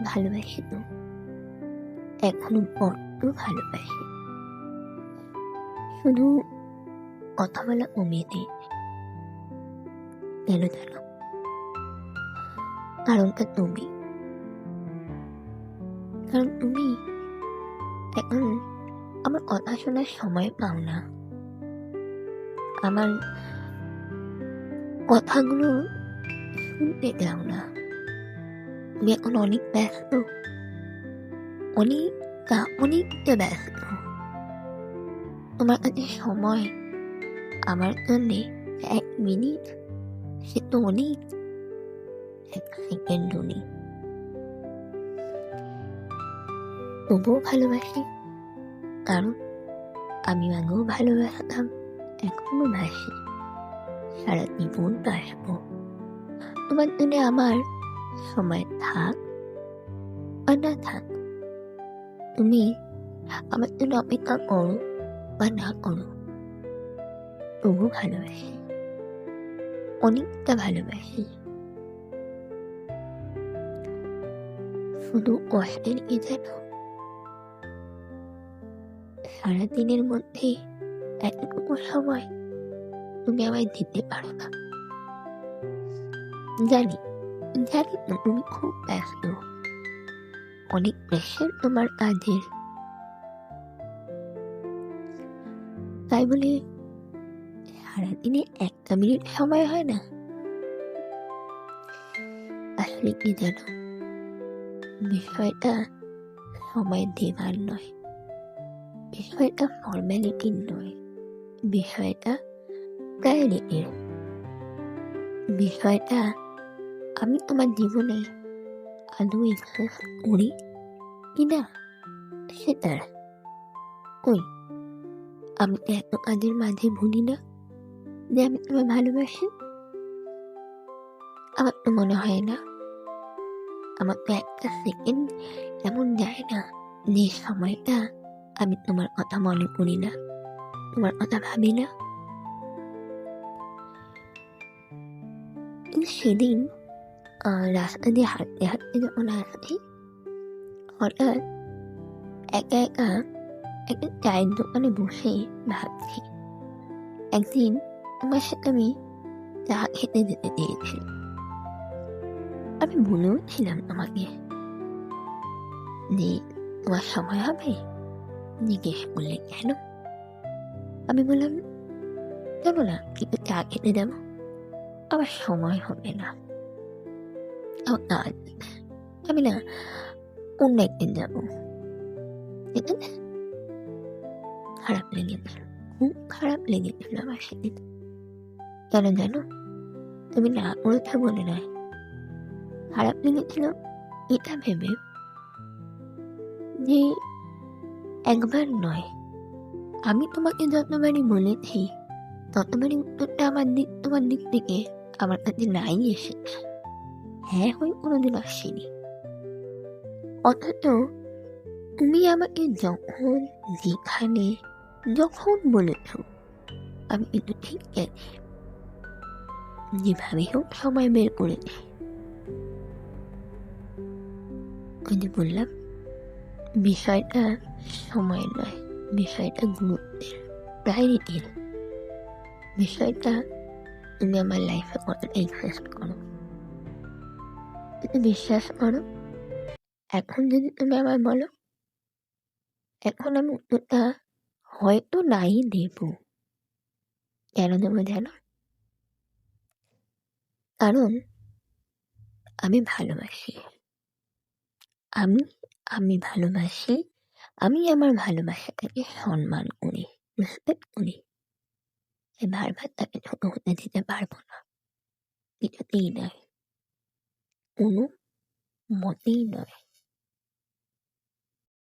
ভালোবাসি তো, এখনো বড্ড ভালোবাসি। শুধু কথা বলা কমিয়ে কেন জানো? কারণটা তুমি। কারণ তুমি এখন আমার কথা শোনার সময় পাও না, আমার কথাগুলো শুনতে দাও না। তুমি এখন অনেক ব্যস্ত, অনেকটা ব্যস্ত। তোমার কাছে সময় আমার জন্যে 1 মিনিট, সে তো অনেক। 1 সেকেন্ডও নেই। তবুও ভালোবাসি, কারণ আমি আগেও ভালোবাসতাম, এখনো বাসি, সারা জীবন বাসবো। তোমার জন্য আমার সময় থাক বা না থাক, তুমি আমার জন্য অপেক্ষা করো বা না করো, তবু ভালোবাসি, অনেকটা ভালোবাসি। শুধু কষ্টের কি জানো? সারাদিনের মধ্যে এতটুকু সময় তুমি আমায় দিতে পারো না। জানি জানি তো তুমি খুব ব্যস্ত, অনেক প্রেশার তোমার কাজের, তাই বলে সারাদিনে 1 মিনিট সময় হয় না। আসলে কি জানো, বিষয়টা সময় দেবার নয়, বিষয়টা ফর্মালিটির নয়, বিষয়টা প্রায়োরিটির। বিষয়টা আমি তোমার জীবনে আদৌ এক্সিস্ট করি কিনা সেটার। কই, আমি তো এত কাজের মাঝে ভুলি না যে আমি তোমায় ভালোবাসি। আমার তো মনে হয় না, আমার তো 1 সেকেন্ড এমন যায় না যে সময়টা আমি তোমার কথা মনে করি না, তোমার কথা ভাবি না। কিন্তু সেদিন রাস্তা দিয়ে হাঁটতে হাঁটতে যখন আসছি, হঠাৎ একা একা একটা চায়ের দোকানে বসে ভাবছি, একদিন তোমার সাথে আমি চা খেতে যেতে চেয়েছি। আমি বলেও ছিলাম তোমাকে যে তোমার সময় হবে। জিজ্ঞেস করলে কেন? আমি বললাম চলো না একটু চা খেতে যাবো। আমার সময় হবে না, আমার কাজ, আমি না অন্য একদিন যাবো। ঠিক আছে? খারাপ লেগেছিল, খুব খারাপ লেগেছিল আমার সেদিন। কেন জানো? তুমি না করেছো বলে নয়, খারাপ লেগেছিল এটা ভেবে যে একবার নয়, আমি তোমাকে যতবারই বলেছি ততবারই উত্তরটা তোমার দিক থেকে আমার কাছে নাই এসেছে। হ্যাঁ হয়ে কোনোদিন আসেনি। অথচ তুমি আমাকে যখন, যেখানে, যখন বলেছ আমি কিন্তু ঠিক গেছি, যেভাবে হোক সময় বের করেছি। ওই যে বললাম, বিষয়টা সময় নয়, বিষয়টা গুরুত্বের, প্রায়োরিটির। বিষয়টা তুমি আমার লাইফে কতটা এক্সিস্ট করো। তুমি বিশ্বাস করো, এখন যদি তুমি আমায় বলো, এখন আমি উত্তরটা হয়তো নাই দেব। কেন দেবো জানো? কারণ আমি ভালোবাসি। আমি আমি ভালোবাসি। আমি আমার ভালোবাসাটাকে সম্মান করি, রেসপেক্ট করি। বারবার তাকে ছোট হতে দিতে পারবো না, কিছুতেই নয়, কোনো মতেই নয়।